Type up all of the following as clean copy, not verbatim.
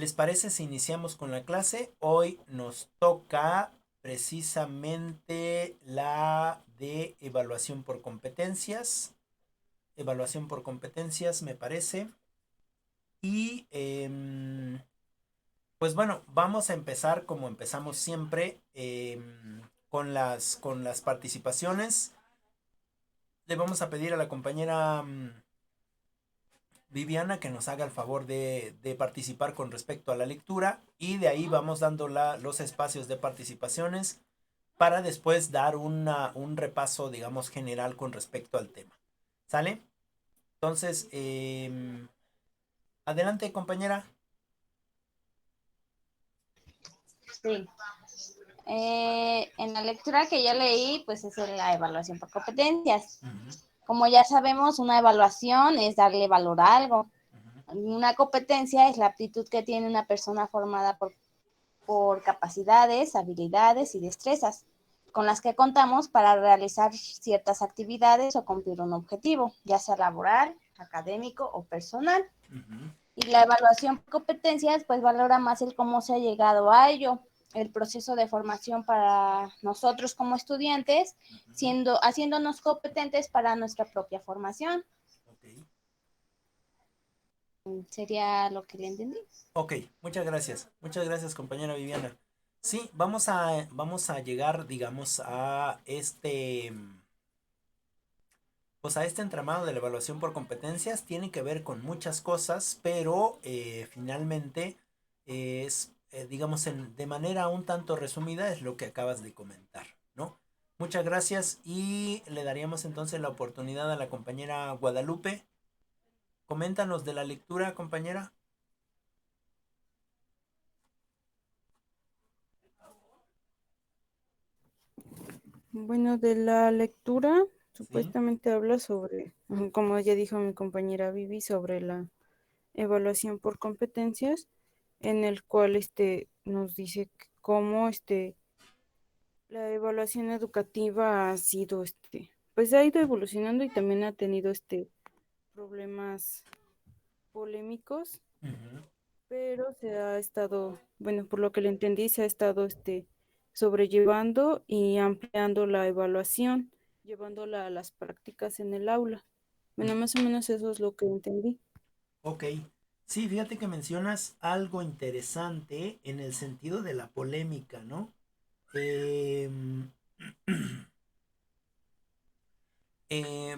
¿Les parece si iniciamos con la clase? Hoy nos toca precisamente la de evaluación por competencias. Evaluación por competencias, me parece. Y pues bueno, vamos a empezar como empezamos siempre con las participaciones. Le vamos a pedir a la compañera Viviana que nos haga el favor de participar con respecto a la lectura y de ahí vamos dando los espacios de participaciones para después dar un repaso, digamos, general con respecto al tema. ¿Sale? Entonces, adelante compañera. Sí. En la lectura que yo leí, pues es la evaluación por competencias. Uh -huh, Como ya sabemos, una evaluación es darle valor a algo. uh -huh. Una competencia es la aptitud que tiene una persona formada por capacidades, habilidades y destrezas con las que contamos para realizar ciertas actividades o cumplir un objetivo, ya sea laboral, académico o personal. Uh -huh. Y la evaluación por competencias pues valora más el cómo se ha llegado a ello, el proceso de formación para nosotros como estudiantes, Uh -huh. haciéndonos competentes para nuestra propia formación. Okay. Sería lo que le entendí. Ok, muchas gracias. Muchas gracias, compañera Viviana. Sí, vamos a llegar, digamos, a pues a este entramado de la evaluación por competencias. Tiene que ver con muchas cosas, pero finalmente es, digamos, de manera un tanto resumida es lo que acabas de comentar, ¿no? Muchas gracias y le daríamos entonces la oportunidad a la compañera Guadalupe. Coméntanos de la lectura, compañera. Bueno, de la lectura, Sí. supuestamente habla sobre, como ya dijo mi compañera Vivi, sobre la evaluación por competencias, en el cual nos dice cómo la evaluación educativa ha sido pues ha ido evolucionando y también ha tenido problemas polémicos, Uh -huh. pero se ha estado, bueno, por lo que le entendí, se ha estado sobrellevando y ampliando la evaluación, llevándola a las prácticas en el aula. Bueno, más o menos eso es lo que entendí. Ok. Sí, fíjate que mencionas algo interesante en el sentido de la polémica, ¿no? Em,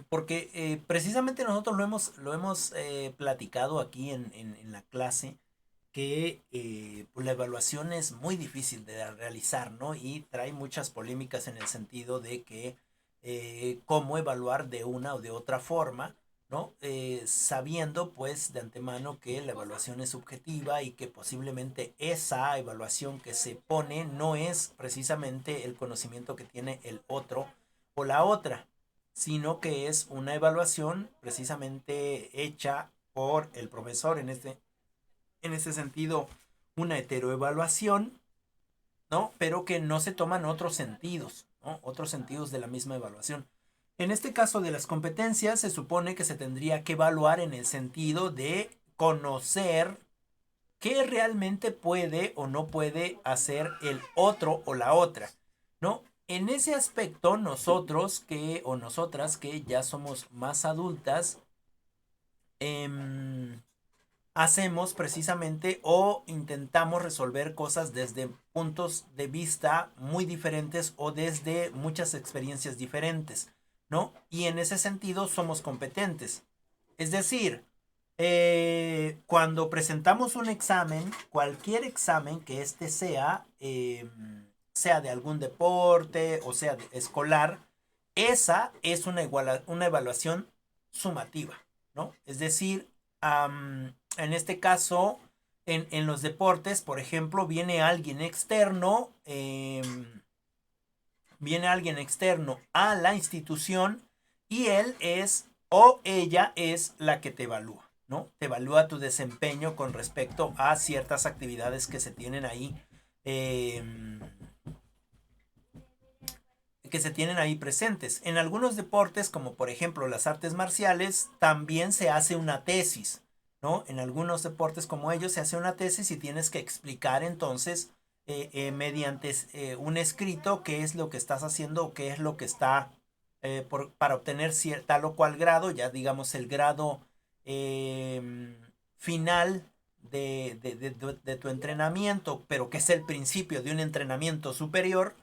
porque precisamente nosotros lo hemos platicado aquí en la clase, que pues la evaluación es muy difícil de realizar, ¿no? Y trae muchas polémicas en el sentido de que cómo evaluar de una o de otra forma, ¿no? Sabiendo pues de antemano que la evaluación es subjetiva y que posiblemente esa evaluación que se pone no es precisamente el conocimiento que tiene el otro o la otra, sino que es una evaluación precisamente hecha por el profesor en ese sentido, una heteroevaluación, ¿no? Pero que no se toman otros sentidos, ¿no? Otros sentidos de la misma evaluación. En este caso de las competencias, se supone que se tendría que evaluar en el sentido de conocer qué realmente puede o no puede hacer el otro o la otra, ¿no? En ese aspecto, nosotros que o nosotras que ya somos más adultas, eh, hacemos precisamente o intentamos resolver cosas desde puntos de vista muy diferentes o desde muchas experiencias diferentes, ¿no? Y en ese sentido somos competentes. Es decir, cuando presentamos un examen, cualquier examen que este sea, sea de algún deporte o sea escolar, esa es una evaluación sumativa, ¿no? Es decir, en este caso, en los deportes, por ejemplo, viene alguien externo a la institución y él es o ella es la que te evalúa, ¿no? Te evalúa tu desempeño con respecto a ciertas actividades eh, que se tienen ahí presentes. En algunos deportes, como por ejemplo las artes marciales, también se hace una tesis, ¿no? En algunos deportes como ellos se hace una tesis y tienes que explicar entonces mediante un escrito qué es lo que estás haciendo o qué es lo que está para obtener tal o cual grado, ya digamos el grado final de tu entrenamiento, pero que es el principio de un entrenamiento superior,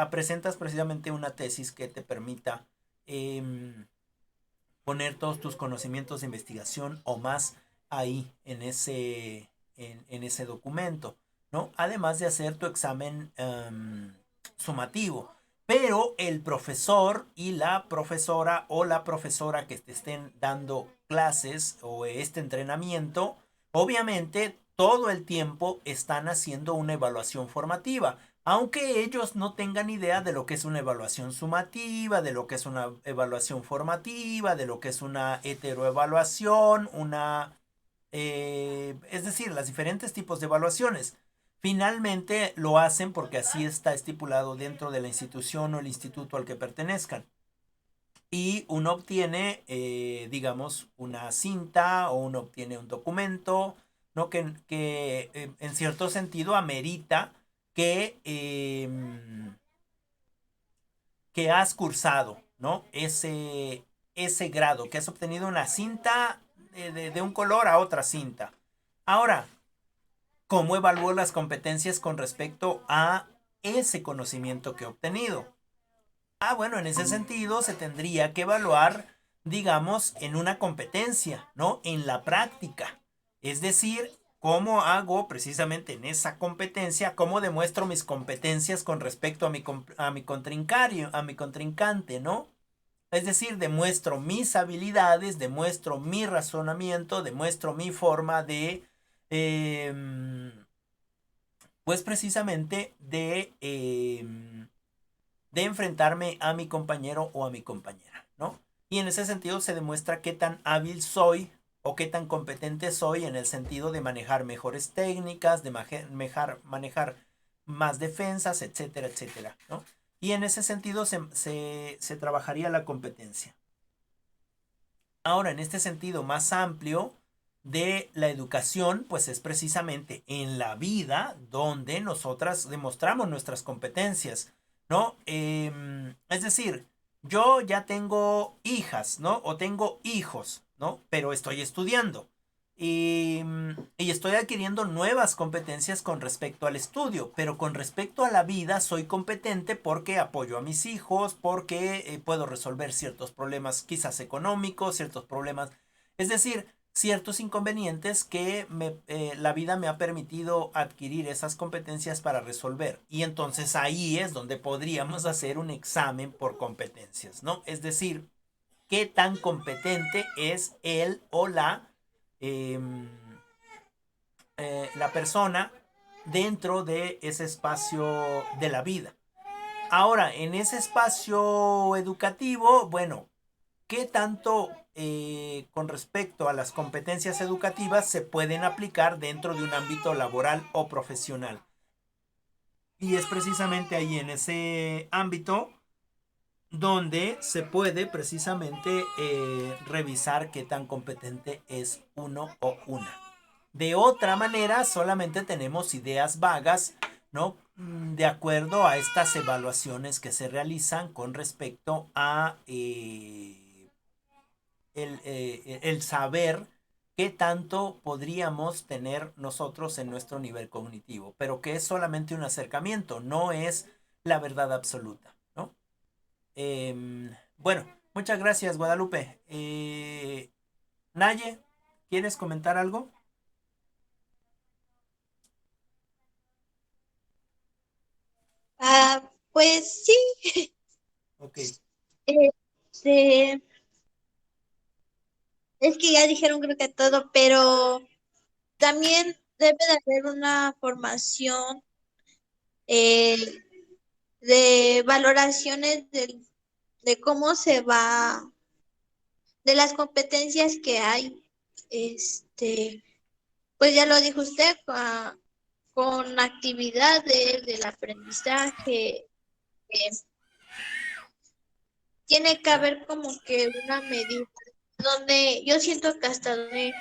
presentas precisamente una tesis que te permita poner todos tus conocimientos de investigación o más ahí en ese documento, ¿no? Además de hacer tu examen sumativo. Pero el profesor y la profesora o la profesora que te estén dando clases o este entrenamiento, obviamente todo el tiempo están haciendo una evaluación formativa, aunque ellos no tengan idea de lo que es una evaluación sumativa, de lo que es una evaluación formativa, de lo que es una heteroevaluación, es decir, los diferentes tipos de evaluaciones. Finalmente lo hacen porque así está estipulado dentro de la institución o el instituto al que pertenezcan. Y uno obtiene, digamos, una cinta o uno obtiene un documento, ¿no? Que en cierto sentido amerita que has cursado, ¿no? Ese grado, que has obtenido una cinta de un color a otra cinta. Ahora, ¿cómo evalúo las competencias con respecto a ese conocimiento que he obtenido? Bueno, en ese sentido se tendría que evaluar, digamos, en una competencia, ¿no? En la práctica. Es decir, cómo hago precisamente en esa competencia, cómo demuestro mis competencias con respecto a mi contrincante, ¿no? Es decir, demuestro mis habilidades, demuestro mi razonamiento, demuestro mi forma pues precisamente de enfrentarme a mi compañero o a mi compañera, ¿no? Y en ese sentido se demuestra qué tan hábil soy o qué tan competente soy en el sentido de manejar mejores técnicas, de manejar más defensas, etcétera, etcétera, ¿no? Y en ese sentido se trabajaría la competencia. Ahora, en este sentido más amplio de la educación, pues es precisamente en la vida donde nosotras demostramos nuestras competencias, ¿no? Es decir, yo ya tengo hijas, ¿no? O tengo hijos, ¿no? Pero estoy estudiando. Y estoy adquiriendo nuevas competencias con respecto al estudio, pero con respecto a la vida soy competente porque apoyo a mis hijos, porque puedo resolver ciertos problemas quizás económicos, ciertos problemas, es decir, ciertos inconvenientes que la vida me ha permitido adquirir esas competencias para resolver. Y entonces ahí es donde podríamos hacer un examen por competencias, ¿no? Es decir, qué tan competente es él o eh, la persona dentro de ese espacio de la vida. Ahora, en ese espacio educativo, bueno, ¿qué tanto con respecto a las competencias educativas se pueden aplicar dentro de un ámbito laboral o profesional? Y es precisamente ahí en ese ámbito donde se puede precisamente revisar qué tan competente es uno o una. De otra manera, solamente tenemos ideas vagas, ¿no? De acuerdo a estas evaluaciones que se realizan con respecto a el saber qué tanto podríamos tener nosotros en nuestro nivel cognitivo, pero que es solamente un acercamiento, no es la verdad absoluta, ¿no? Bueno, muchas gracias, Guadalupe. Naye, ¿quieres comentar algo? Pues sí, Ok. este, es que ya dijeron creo que todo, pero también debe de haber una formación eh, de valoraciones de cómo se va, de las competencias que hay. Pues ya lo dijo usted, con actividades del aprendizaje. eh, Tiene que haber como que una medida donde yo siento que hasta donde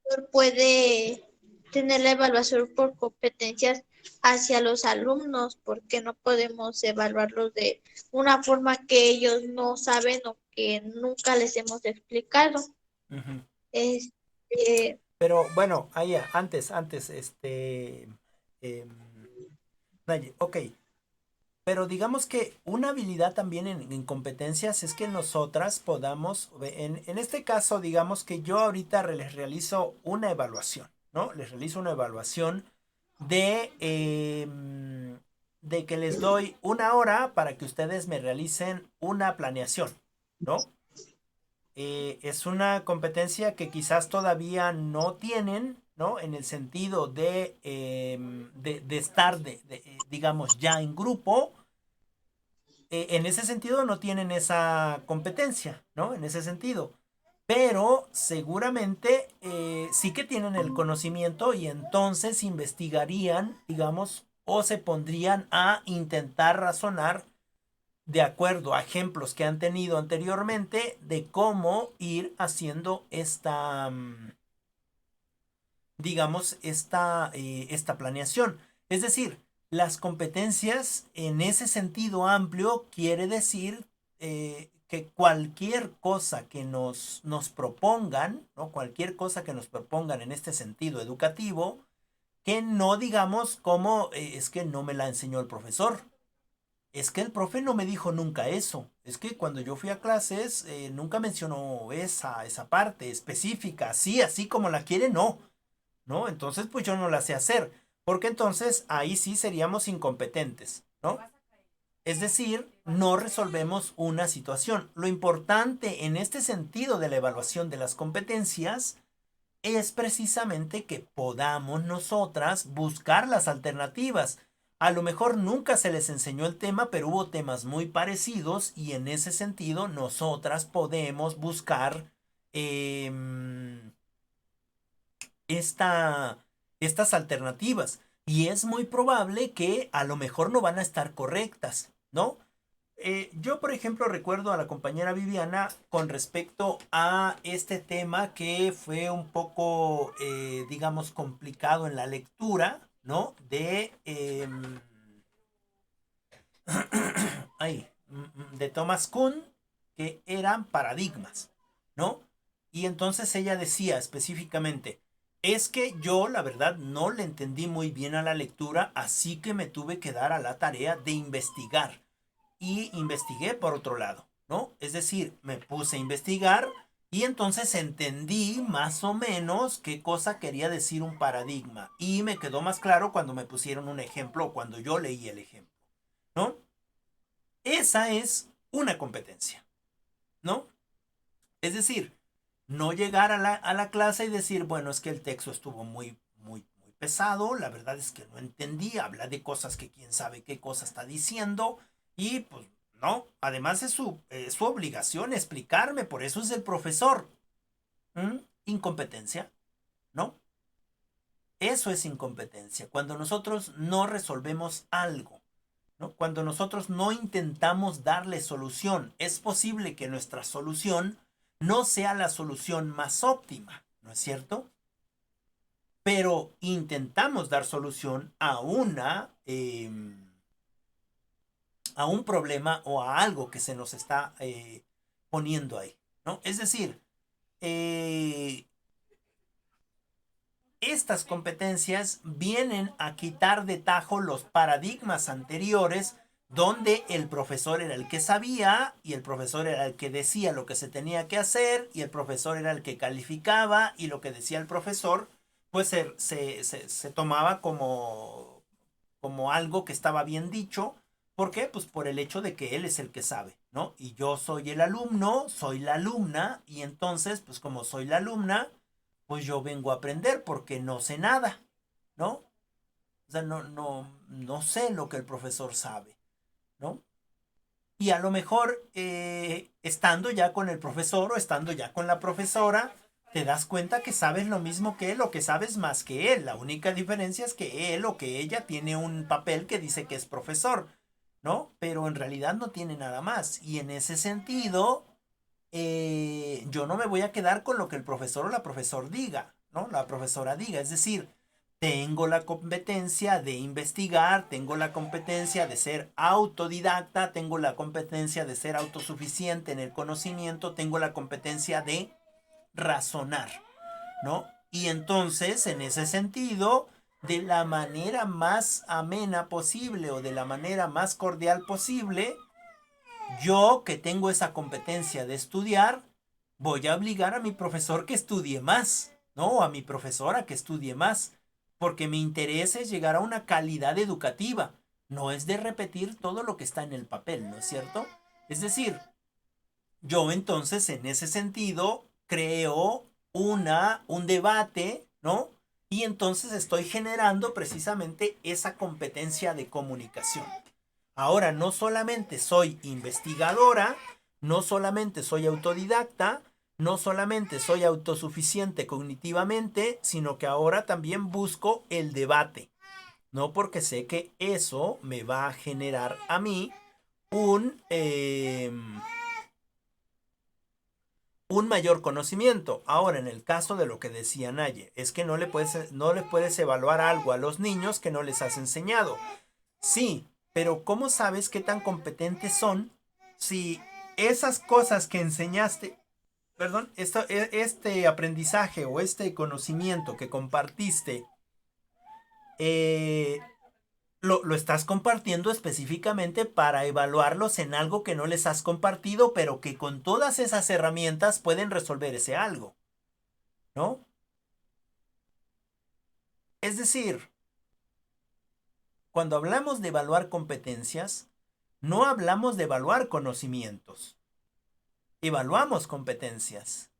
profesor puede tener la evaluación por competencias hacia los alumnos, porque no podemos evaluarlos de una forma que ellos no saben o que nunca les hemos explicado. Ujú. Este, Pero bueno, ahí antes, Naye, ok. Pero digamos que una habilidad también en competencias es que nosotras podamos, en este caso, digamos que yo ahorita les realizo una evaluación, ¿no? Les realizo una evaluación de que les doy una hora para que ustedes me realicen una planeación, ¿no? Es una competencia que quizás todavía no tienen, ¿no? En el sentido de estar, digamos, ya en grupo. En ese sentido no tienen esa competencia, ¿no? En ese sentido. Pero seguramente sí que tienen el conocimiento y entonces investigarían, digamos, o se pondrían a intentar razonar de acuerdo a ejemplos que han tenido anteriormente de cómo ir haciendo digamos, esta planeación. Es decir, las competencias en ese sentido amplio quiere decir que cualquier cosa que nos propongan, ¿no? Cualquier cosa que nos propongan en este sentido educativo, que no digamos como es que no me la enseñó el profesor. Es que el profe no me dijo nunca eso. Es que cuando yo fui a clases nunca mencionó esa parte específica. Sí, así como la quiere, no. ¿No? Entonces, pues yo no la sé hacer, porque entonces ahí sí seríamos incompetentes, ¿no? Es decir, no resolvemos una situación. Lo importante en este sentido de la evaluación de las competencias es precisamente que podamos nosotras buscar las alternativas. A lo mejor nunca se les enseñó el tema, pero hubo temas muy parecidos y en ese sentido nosotras podemos buscar eh, esta, estas alternativas. Y es muy probable que a lo mejor no van a estar correctas, ¿no? Yo, por ejemplo, recuerdo a la compañera Viviana con respecto a este tema que fue un poco, digamos, complicado en la lectura, ¿no? De Thomas Kuhn, que eran paradigmas, ¿no? Y entonces ella decía específicamente, es que yo la verdad no le entendí muy bien a la lectura, así que me tuve que dar a la tarea de investigar. Y investigué por otro lado, ¿no? Es decir, me puse a investigar y entonces entendí más o menos qué cosa quería decir un paradigma. Y me quedó más claro cuando me pusieron un ejemplo, cuando yo leí el ejemplo, ¿no? Esa es una competencia, ¿no? Es decir, no llegar a la clase y decir, bueno, es que el texto estuvo muy pesado, la verdad es que no entendí, habla de cosas que quién sabe qué cosa está diciendo y pues no, además es su obligación explicarme, por eso es el profesor. ¿Mm? Incompetencia, ¿no? Eso es incompetencia, cuando nosotros no resolvemos algo. ¿No? Cuando nosotros no intentamos darle solución, es posible que nuestra solución no sea la solución más óptima, ¿no es cierto? Pero intentamos dar solución a un problema o a algo que se nos está poniendo ahí, ¿no? Es decir, eh, estas competencias vienen a quitar de tajo los paradigmas anteriores donde el profesor era el que sabía y el profesor era el que decía lo que se tenía que hacer y el profesor era el que calificaba y lo que decía el profesor pues se tomaba como algo que estaba bien dicho. ¿Por qué? Pues por el hecho de que él es el que sabe, ¿no? Y yo soy el alumno, soy la alumna y entonces pues como soy la alumna pues yo vengo a aprender porque no sé nada, ¿no? O sea, no sé lo que el profesor sabe, ¿no? Y a lo mejor estando ya con el profesor o estando ya con la profesora, te das cuenta que sabes lo mismo que él o que sabes más que él. La única diferencia es que él o que ella tiene un papel que dice que es profesor, ¿no? Pero en realidad no tiene nada más. Y en ese sentido, yo no me voy a quedar con lo que el profesor o la profesor diga. ¿no? La profesora diga. Es decir, tengo la competencia de investigar, tengo la competencia de ser autodidacta, tengo la competencia de ser autosuficiente en el conocimiento, tengo la competencia de razonar, ¿no? Y entonces, en ese sentido, de la manera más amena posible o de la manera más cordial posible, yo que tengo esa competencia de estudiar, voy a obligar a mi profesor que estudie más, ¿no? O a mi profesora que estudie más, porque mi interés es llegar a una calidad educativa, no es de repetir todo lo que está en el papel, ¿no es cierto? Es decir, yo entonces en ese sentido creo un debate, ¿no? Y entonces estoy generando precisamente esa competencia de comunicación. Ahora, no solamente soy investigadora, no solamente soy autodidacta, no solamente soy autosuficiente cognitivamente, sino que ahora también busco el debate, ¿no? Porque sé que eso me va a generar a mí un, un mayor conocimiento. Ahora, en el caso de lo que decía Naye, es que no le puedes evaluar algo a los niños que no les has enseñado. Sí, pero ¿cómo sabes qué tan competentes son si esas cosas que enseñaste, perdón, este aprendizaje o este conocimiento que compartiste, eh, lo estás compartiendo específicamente para evaluarlos en algo que no les has compartido, pero que con todas esas herramientas pueden resolver ese algo, ¿no? Es decir, cuando hablamos de evaluar competencias, no hablamos de evaluar conocimientos. Evaluamos competencias.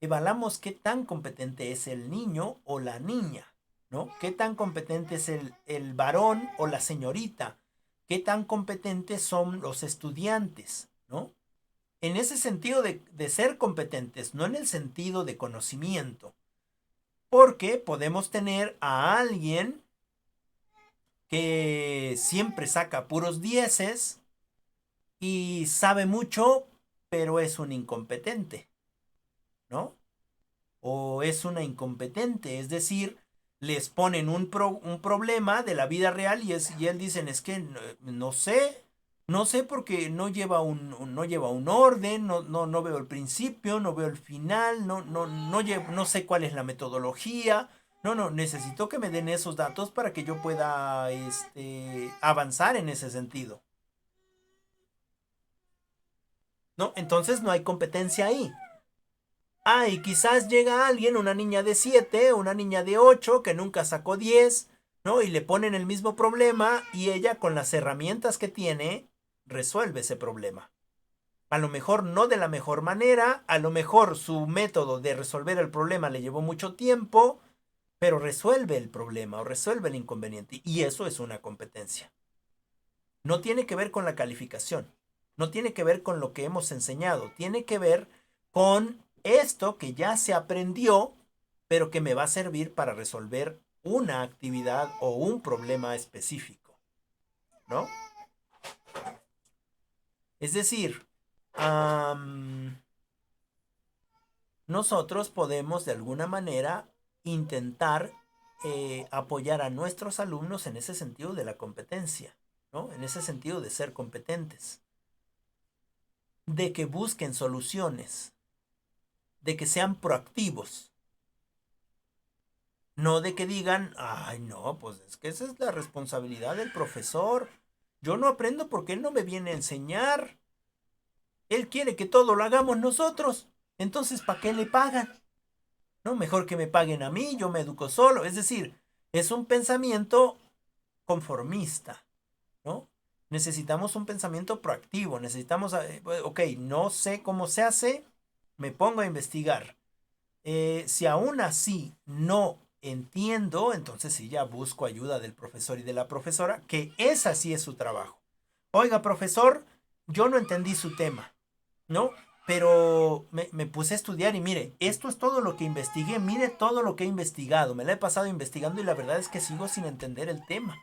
Evaluamos qué tan competente es el niño o la niña, ¿no? Qué tan competente es el varón o la señorita. Qué tan competentes son los estudiantes, ¿no? En ese sentido de ser competentes, no en el sentido de conocimiento. Porque podemos tener a alguien que siempre saca puros dieces y sabe mucho, pero es un incompetente, ¿no? O es una incompetente, es decir, les ponen un problema de la vida real y él dicen, es que no sé, no sé porque no lleva un orden, no veo el principio, no veo el final, no sé cuál es la metodología. No, necesito que me den esos datos para que yo pueda avanzar en ese sentido. ¿No? Entonces no hay competencia ahí. Ah, y quizás llega alguien, una niña de 7, una niña de 8, que nunca sacó 10, ¿no? Y le ponen el mismo problema y ella con las herramientas que tiene resuelve ese problema. A lo mejor no de la mejor manera, a lo mejor su método de resolver el problema le llevó mucho tiempo, pero resuelve el problema o resuelve el inconveniente. Y eso es una competencia. No tiene que ver con la calificación, no tiene que ver con lo que hemos enseñado, tiene que ver con esto que ya se aprendió, pero que me va a servir para resolver una actividad o un problema específico, ¿no? Es decir, nosotros podemos de alguna manera intentar apoyar a nuestros alumnos en ese sentido de la competencia, ¿no? En ese sentido de ser competentes, de que busquen soluciones, de que sean proactivos, no de que digan, ay no, pues es que esa es la responsabilidad del profesor, yo no aprendo porque él no me viene a enseñar, él quiere que todo lo hagamos nosotros, entonces ¿para qué le pagan? No, mejor que me paguen a mí, yo me educo solo, es decir, es un pensamiento conformista, ¿no? Necesitamos un pensamiento proactivo, necesitamos, ok, no sé cómo se hace, me pongo a investigar. Si aún así no entiendo, entonces sí ya busco ayuda del profesor y de la profesora, que esa sí es su trabajo. Oiga, profesor, yo no entendí su tema, ¿no? Pero me puse a estudiar y mire, esto es todo lo que investigué, mire todo lo que he investigado, me la he pasado investigando y la verdad es que sigo sin entender el tema.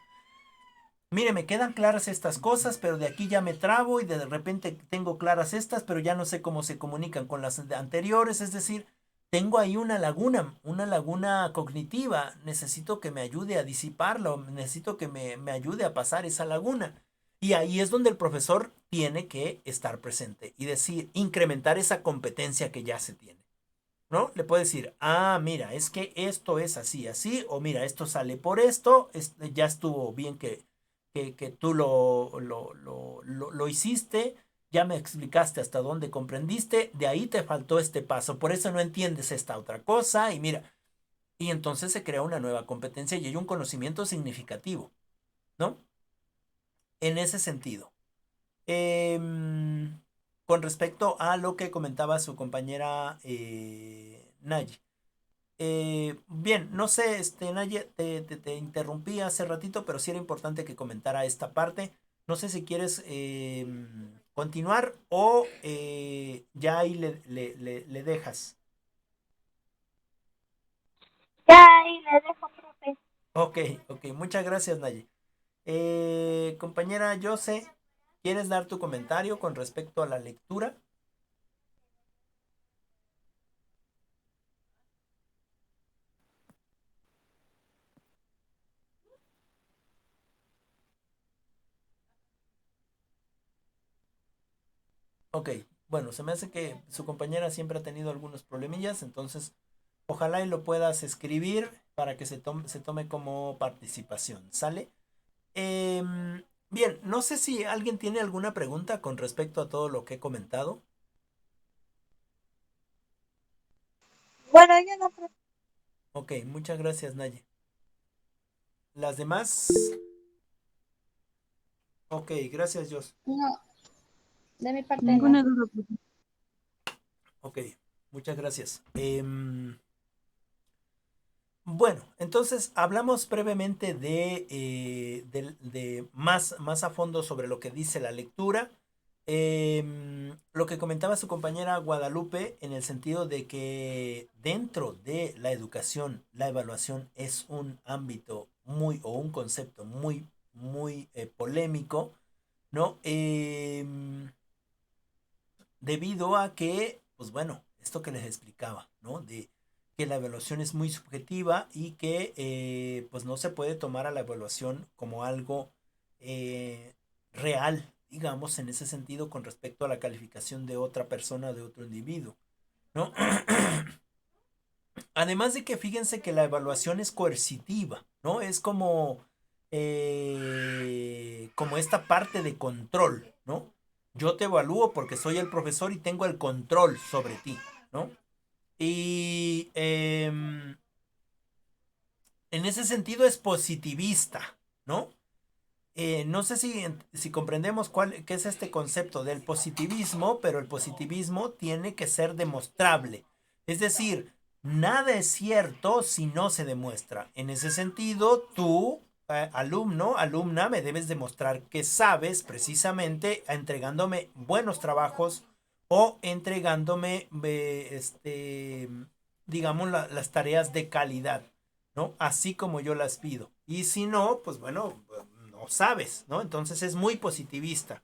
Mire, me quedan claras estas cosas, pero de aquí ya me trabo y de repente tengo claras estas, pero ya no sé cómo se comunican con las anteriores, es decir, tengo ahí una laguna cognitiva, necesito que me ayude a disiparla, necesito que me ayude a pasar esa laguna. Y ahí es donde el profesor tiene que estar presente y decir, incrementar esa competencia que ya se tiene, ¿no? Le puede decir, ah, mira, es que esto es así, así, o mira, esto sale por esto, ya estuvo bien que tú lo hiciste, ya me explicaste hasta dónde comprendiste, de ahí te faltó este paso, por eso no entiendes esta otra cosa, y mira, y entonces se crea una nueva competencia y hay un conocimiento significativo, ¿no? En ese sentido. Em, con respecto a lo que comentaba su compañera Nayi. Bien, no sé, Naye, te interrumpí hace ratito, pero sí era importante que comentara esta parte. No sé si quieres continuar o ya ahí le dejas. Ya ahí le dejo, profe. Ok, ok, muchas gracias, Naye. Compañera Jose, ¿quieres dar tu comentario con respecto a la lectura? Ok, bueno, se me hace que su compañera siempre ha tenido algunos problemillas, entonces ojalá y lo puedas escribir para que se tome como participación, ¿sale? Bien, no sé si alguien tiene alguna pregunta con respecto a todo lo que he comentado. Bueno, yo no, profe. Ok, muchas gracias, Naye. Las demás, ok, gracias, Jos. No, de mi parte no. Ninguna duda, profe. Ok, muchas gracias. Bueno, entonces hablamos brevemente de más a fondo sobre lo que dice la lectura. Lo que comentaba su compañera Guadalupe en el sentido de que dentro de la educación, la evaluación es un ámbito o un concepto muy polémico, ¿no? Debido a que, pues bueno, esto que les explicaba, ¿no? De que la evaluación es muy subjetiva y que pues no se puede tomar a la evaluación como algo real, digamos, en ese sentido con respecto a la calificación de otra persona, de otro individuo, ¿no? Además de que fíjense que la evaluación es coercitiva, ¿no? Es como esta parte de control, ¿no? Yo te evalúo porque soy el profesor y tengo el control sobre ti, ¿no? Y en ese sentido es positivista, ¿no? No sé si comprendemos qué es este concepto del positivismo, pero el positivismo tiene que ser demostrable. Es decir, nada es cierto si no se demuestra. En ese sentido, tú, alumna, me debes demostrar que sabes precisamente entregándome buenos trabajos o entregándome, digamos, las tareas de calidad, ¿no? Así como yo las pido. Y si no, pues bueno, no sabes, ¿no? Entonces es muy positivista.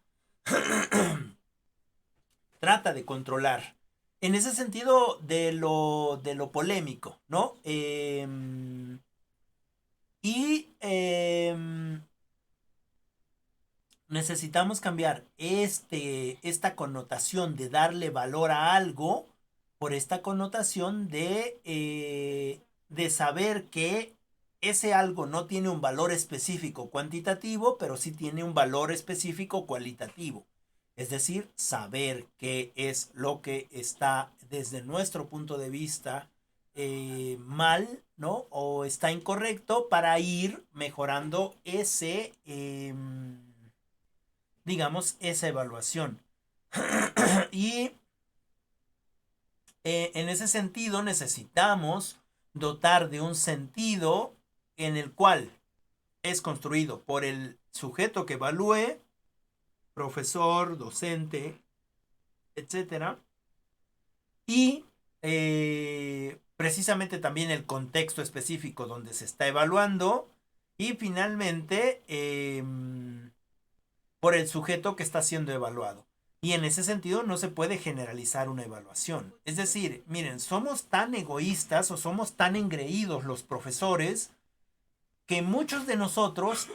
Trata de controlar. En ese sentido de lo polémico, ¿no? Y necesitamos cambiar esta connotación de darle valor a algo por esta connotación de saber que ese algo no tiene un valor específico cuantitativo, pero sí tiene un valor específico cualitativo. Es decir, saber qué es lo que está desde nuestro punto de vista mal, ¿no? O está incorrecto para ir mejorando digamos, esa evaluación. Y en ese sentido necesitamos dotar de un sentido en el cual es construido por el sujeto que evalúe, profesor, docente, etcétera, y precisamente también el contexto específico donde se está evaluando y finalmente por el sujeto que está siendo evaluado. Y en ese sentido no se puede generalizar una evaluación. Es decir, miren, somos tan egoístas o somos tan engreídos los profesores que muchos de nosotros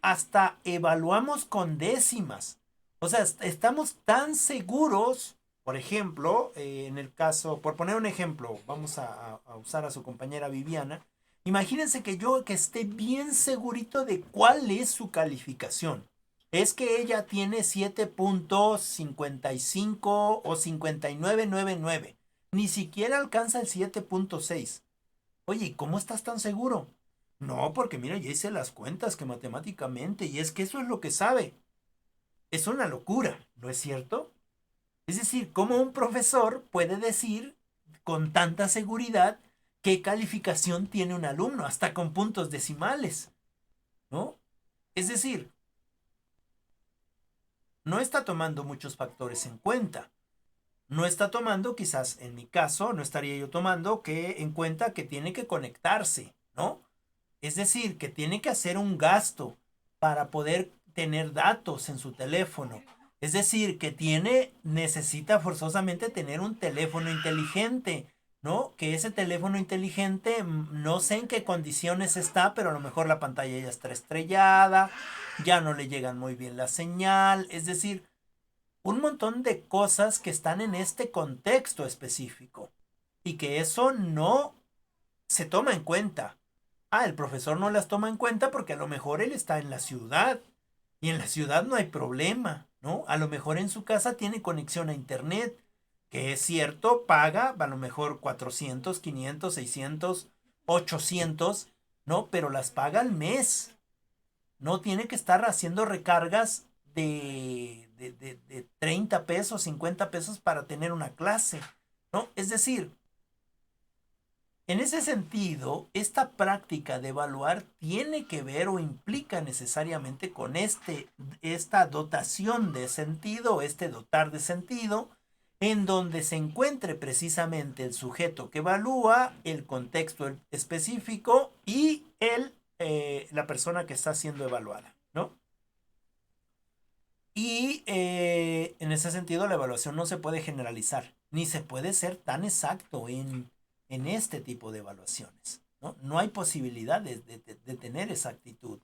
hasta evaluamos con décimas. O sea, estamos tan seguros, por ejemplo, en el caso, por poner un ejemplo, vamos a usar a su compañera Viviana. Imagínense que yo que esté bien segurito de cuál es su calificación. Es que ella tiene 7.55 o 59.99. Ni siquiera alcanza el 7.6. Oye, ¿y cómo estás tan seguro? No, porque mira, ya hice las cuentas que matemáticamente, y es que eso es lo que sabe. Es una locura, ¿no es cierto? Es decir, ¿cómo un profesor puede decir con tanta seguridad qué calificación tiene un alumno, hasta con puntos decimales? ¿No? Es decir, no está tomando muchos factores en cuenta. No está tomando, quizás en mi caso, no estaría yo tomando en cuenta que tiene que conectarse, ¿no? Es decir, que tiene que hacer un gasto para poder tener datos en su teléfono. Es decir, que necesita forzosamente tener un teléfono inteligente, ¿no? Que ese teléfono inteligente, no sé en qué condiciones está, pero a lo mejor la pantalla ya está estrellada, ya no le llegan muy bien la señal. Es decir, un montón de cosas que están en este contexto específico y que eso no se toma en cuenta. Ah, el profesor no las toma en cuenta porque a lo mejor él está en la ciudad y en la ciudad no hay problema, ¿no? A lo mejor en su casa tiene conexión a internet, que es cierto, paga a lo mejor 400, 500, 600, 800, ¿no? Pero las paga al mes. No tiene que estar haciendo recargas de 30 pesos, 50 pesos para tener una clase, ¿no? Es decir, en ese sentido, esta práctica de evaluar tiene que ver o implica necesariamente con esta dotación de sentido, este dotar de sentido, en donde se encuentre precisamente el sujeto que evalúa, el contexto específico y la persona que está siendo evaluada, ¿no? Y en ese sentido la evaluación no se puede generalizar, ni se puede ser tan exacto en este tipo de evaluaciones, ¿no? No hay posibilidad de tener exactitud.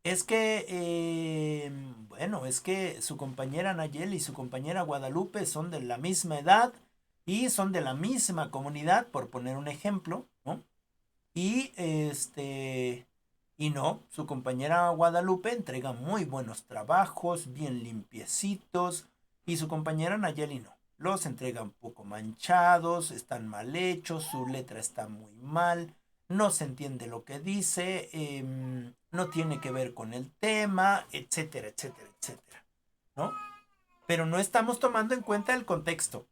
Es que, bueno, es que su compañera Nayeli y su compañera Guadalupe son de la misma edad y son de la misma comunidad, por poner un ejemplo, ¿no? Y y no, su compañera Guadalupe entrega muy buenos trabajos, bien limpiecitos, y su compañera Nayeli no. Los entrega un poco manchados, están mal hechos, su letra está muy mal, no se entiende lo que dice, no tiene que ver con el tema, etcétera, etcétera, etcétera, ¿no? Pero no estamos tomando en cuenta el contexto.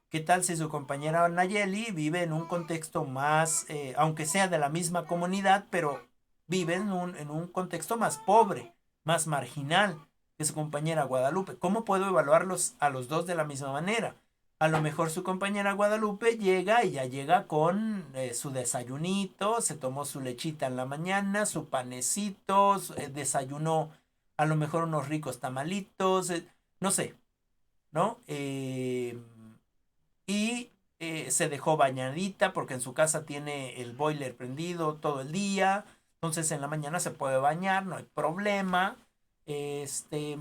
¿Qué tal si su compañera Nayeli vive en un contexto más, aunque sea de la misma comunidad, pero vive en un contexto más pobre, más marginal que su compañera Guadalupe? ¿Cómo puedo evaluarlos a los dos de la misma manera? A lo mejor su compañera Guadalupe llega y ya llega con su desayunito, se tomó su lechita en la mañana, su panecito, desayunó a lo mejor unos ricos tamalitos, no sé, ¿no? Y se dejó bañadita porque en su casa tiene el boiler prendido todo el día. Entonces en la mañana se puede bañar, no hay problema. Este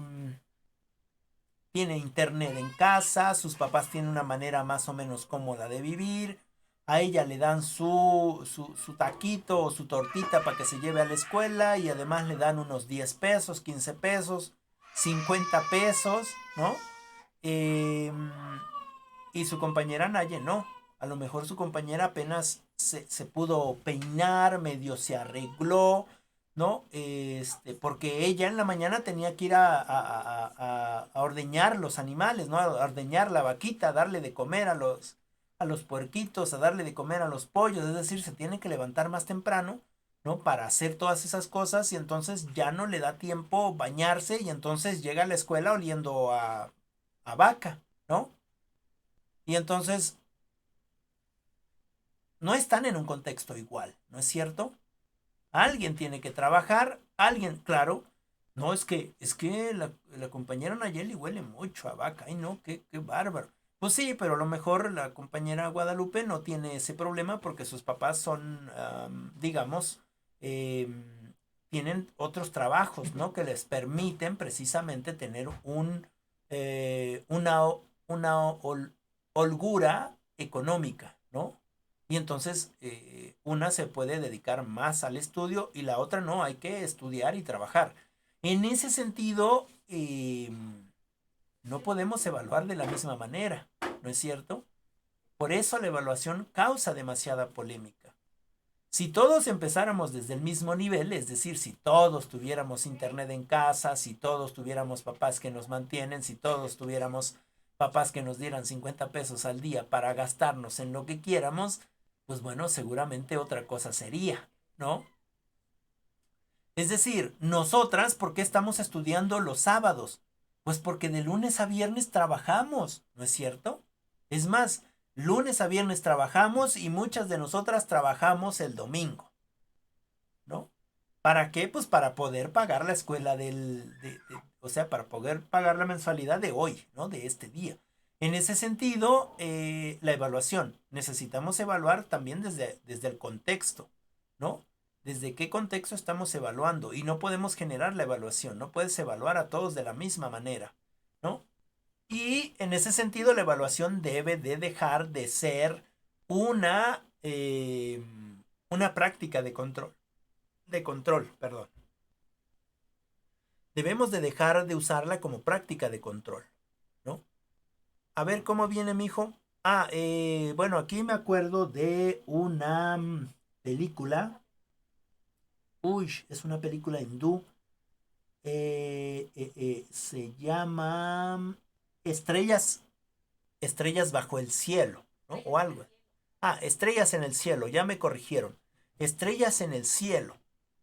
tiene internet en casa, sus papás tienen una manera más o menos cómoda de vivir. A ella le dan su taquito o su tortita para que se lleve a la escuela y además le dan unos 10 pesos, 15 pesos, 50 pesos, ¿no? Eh, y su compañera Naye no. A lo mejor su compañera apenas se pudo peinar, medio se arregló, ¿no? Porque ella en la mañana tenía que ir a ordeñar los animales, ¿no? A ordeñar la vaquita, a darle de comer a los puerquitos, a darle de comer a los pollos. Es decir, se tiene que levantar más temprano, ¿no? Para hacer todas esas cosas y entonces ya no le da tiempo bañarse y entonces llega a la escuela oliendo a vaca, ¿no? Y entonces no están en un contexto igual, ¿no es cierto? Alguien tiene que trabajar, alguien, claro, No, es que la compañera Nayeli huele mucho a vaca. Ay, no, qué bárbaro. Pues sí, pero a lo mejor la compañera Guadalupe no tiene ese problema porque sus papás son, digamos, tienen otros trabajos, ¿no? Que les permiten precisamente tener una holgura económica, ¿no? Y entonces una se puede dedicar más al estudio y la otra no, hay que estudiar y trabajar. En ese sentido, no podemos evaluar de la misma manera, ¿no es cierto? Por eso la evaluación causa demasiada polémica. Si todos empezáramos desde el mismo nivel, es decir, si todos tuviéramos internet en casa, si todos tuviéramos papás que nos mantienen, si todos tuviéramos papás que nos dieran 50 pesos al día para gastarnos en lo que quieramos, pues bueno, seguramente otra cosa sería, ¿no? Es decir, nosotras, ¿por qué estamos estudiando los sábados? Pues porque de lunes a viernes trabajamos, ¿no es cierto? Es más, lunes a viernes trabajamos y muchas de nosotras trabajamos el domingo, ¿no? ¿Para qué? Pues para poder pagar la escuela o sea, para poder pagar la mensualidad de hoy, ¿no? De este día. En ese sentido, la evaluación. Necesitamos evaluar también desde el contexto, ¿no? Desde qué contexto estamos evaluando. Y no podemos generar la evaluación. No puedes evaluar a todos de la misma manera, ¿no? Y en ese sentido, la evaluación debe de dejar de ser una práctica de control, perdón. Debemos de dejar de usarla como práctica de control, ¿no? A ver cómo viene mi hijo. Bueno, aquí me acuerdo de una película. Uy, es una película hindú. Se llama Estrellas, Estrellas bajo el cielo, ¿no? O algo. Estrellas en el cielo, ya me corrigieron. Estrellas en el cielo,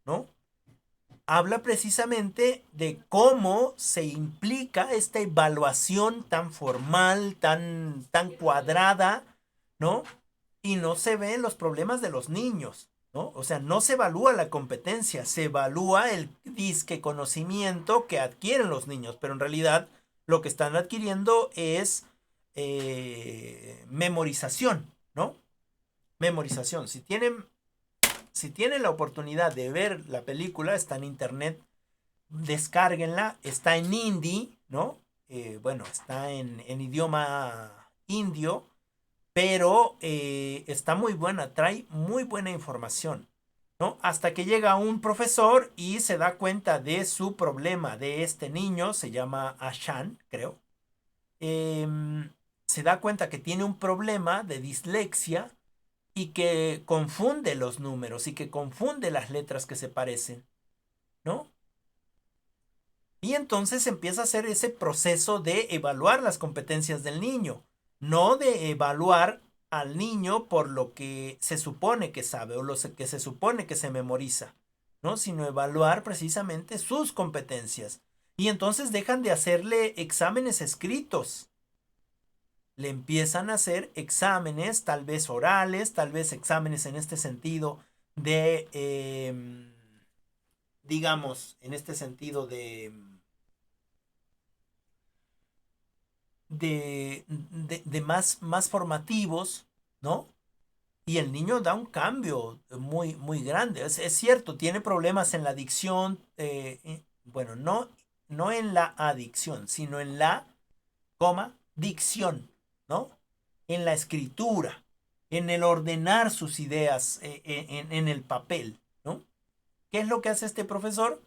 ¿no? Habla precisamente de cómo se implica esta evaluación tan formal, tan cuadrada, ¿no? Y no se ven los problemas de los niños, ¿no? O sea, no se evalúa la competencia, se evalúa el disque conocimiento que adquieren los niños, pero en realidad lo que están adquiriendo es memorización, ¿no? Memorización. Si tienen la oportunidad de ver la película, está en internet, descárguenla, está en hindi, ¿no? Bueno, está en idioma indio, pero está muy buena, trae muy buena información, ¿no? Hasta que llega un profesor y se da cuenta de su problema de este niño, se llama Ashan, creo. Se da cuenta que tiene un problema de dislexia y que confunde los números y que confunde las letras que se parecen, ¿no? Y entonces empieza a hacer ese proceso de evaluar las competencias del niño, no de evaluar al niño por lo que se supone que sabe o lo que se supone que se memoriza, ¿no? Sino evaluar precisamente sus competencias. Y entonces dejan de hacerle exámenes escritos. Le empiezan a hacer exámenes, tal vez orales, tal vez exámenes en este sentido de, digamos, en este sentido de más formativos, ¿no? Y el niño da un cambio muy, muy grande. Es cierto, tiene problemas en la adicción, bueno, no en la adicción, sino en la, dicción, ¿no? En la escritura, en el ordenar sus ideas en el papel, ¿no? ¿Qué es lo que hace este profesor?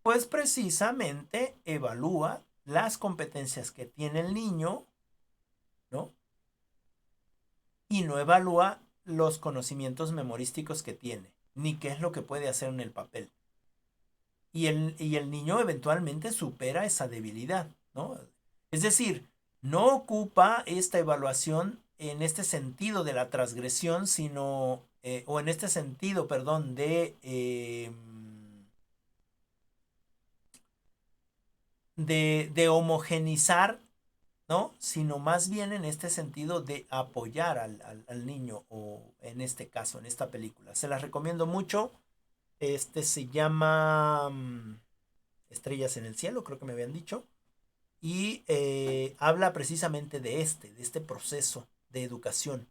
Pues precisamente evalúa las competencias que tiene el niño, ¿no? Y no evalúa los conocimientos memorísticos que tiene, ni qué es lo que puede hacer en el papel. Y el niño eventualmente supera esa debilidad, ¿no? Es decir, no ocupa esta evaluación en este sentido de la transgresión, sino, o en este sentido, perdón, de homogenizar, ¿no? Sino más bien en este sentido de apoyar al niño, o en este caso, en esta película. Se las recomiendo mucho. Se llama Estrellas en el cielo, creo que me habían dicho. Y habla precisamente de este proceso de educación,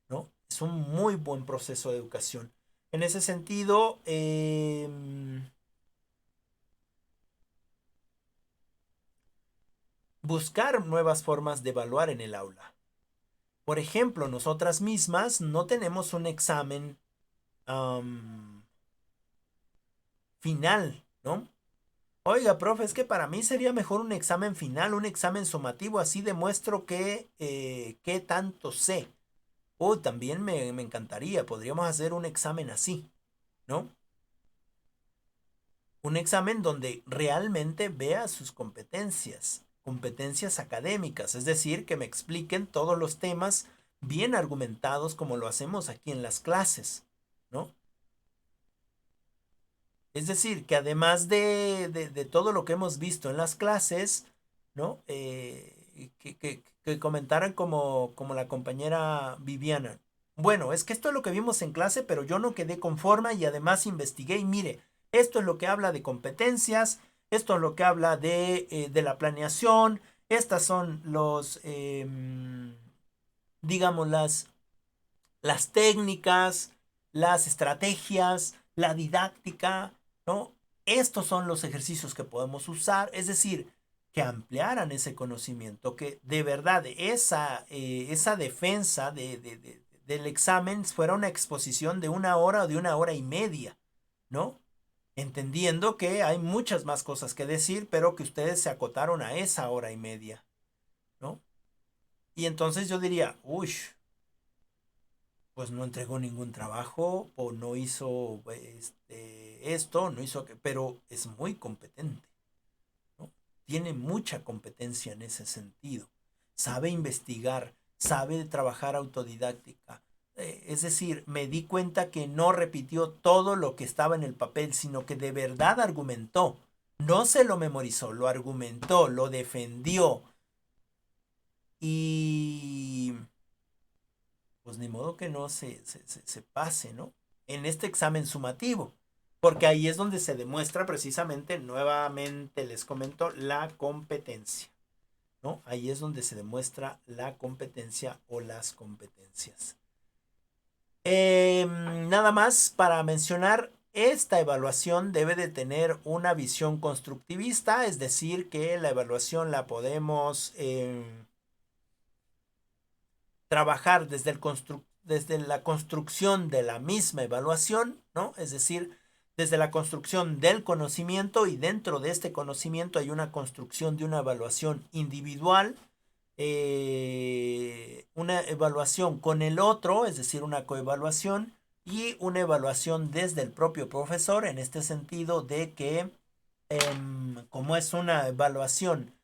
¿no? Es un muy buen proceso de educación. En ese sentido, buscar nuevas formas de evaluar en el aula. Por ejemplo, nosotras mismas no tenemos un examen final, ¿no? Oiga, profe, es que para mí sería mejor un examen final, un examen sumativo, así demuestro qué tanto sé. También me encantaría, podríamos hacer un examen así, ¿no? Un examen donde realmente vea sus competencias académicas, es decir, que me expliquen todos los temas bien argumentados como lo hacemos aquí en las clases, ¿no? Es decir, que además de todo lo que hemos visto en las clases, ¿no? Que comentaran como la compañera Viviana. Bueno, es que esto es lo que vimos en clase, pero yo no quedé conforme y además investigué y mire, esto es lo que habla de competencias, esto es lo que habla de la planeación, estas son digamos, las técnicas, las estrategias, la didáctica, ¿no? Estos son los ejercicios que podemos usar, es decir, que ampliaran ese conocimiento, que de verdad esa defensa del examen fuera una exposición de 1 hora o de 1 hora y media, ¿no? Entendiendo que hay muchas más cosas que decir, pero que ustedes se acotaron a esa 1 hora y media, ¿no? Y entonces yo diría, uy, pues no entregó ningún trabajo o no hizo esto, no hizo que, pero es muy competente, ¿no? Tiene mucha competencia en ese sentido. Sabe investigar, sabe trabajar autodidáctica. Es decir, me di cuenta que no repitió todo lo que estaba en el papel, sino que de verdad argumentó. No se lo memorizó, lo argumentó, lo defendió. Y pues ni modo que no se pase, ¿no? En este examen sumativo, porque ahí es donde se demuestra precisamente, nuevamente les comento, la competencia, ¿no? Ahí es donde se demuestra la competencia o las competencias. Nada más para mencionar, esta evaluación debe de tener una visión constructivista, es decir, que la evaluación la podemos trabajar desde la construcción de la misma evaluación, ¿no? Es decir, desde la construcción del conocimiento, y dentro de este conocimiento hay una construcción de una evaluación individual, una evaluación con el otro, es decir, una coevaluación, y una evaluación desde el propio profesor, en este sentido de que como es una evaluación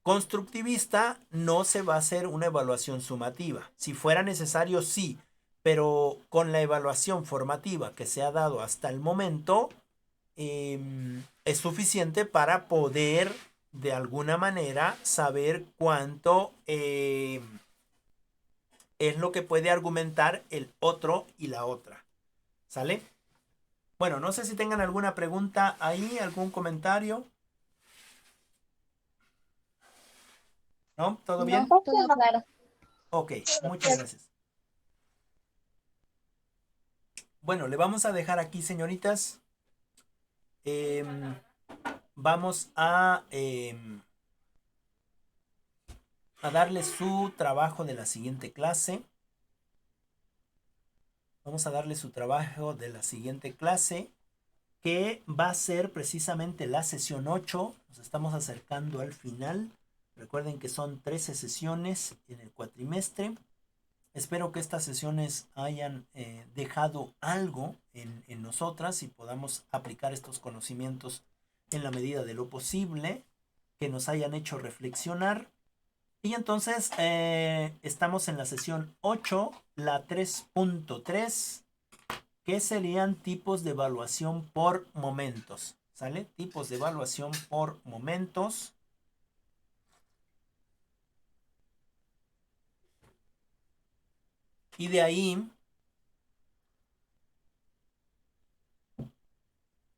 constructivista, no se va a hacer una evaluación sumativa. Si fuera necesario, sí, pero con la evaluación formativa que se ha dado hasta el momento, es suficiente para poder de alguna manera saber cuánto es lo que puede argumentar el otro y la otra. ¿Sale? Bueno, no sé si tengan alguna pregunta ahí, algún comentario. ¿No? ¿Todo bien? No, todo claro. Ok, muchas gracias. Bueno, le vamos a dejar aquí, señoritas. Vamos a darle su trabajo de la siguiente clase. Vamos a darle su trabajo de la siguiente clase, que va a ser precisamente la sesión 8. Nos estamos acercando al final. Recuerden que son 13 sesiones en el cuatrimestre. Espero que estas sesiones hayan dejado algo en nosotras y podamos aplicar estos conocimientos en la medida de lo posible, que nos hayan hecho reflexionar. Y entonces estamos en la sesión 8, la 3.3, que serían tipos de evaluación por momentos. ¿Sale? Tipos de evaluación por momentos. Y de ahí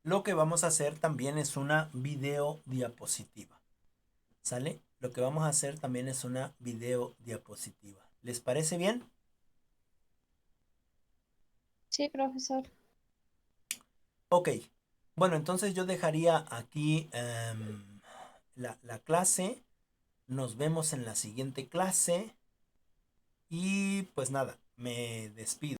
lo que vamos a hacer también es una video diapositiva. ¿Sale? Lo que vamos a hacer también es una video diapositiva. ¿Les parece bien? Sí, profesor. Ok. Bueno, entonces yo dejaría aquí la clase. Nos vemos en la siguiente clase. Y pues nada, me despido.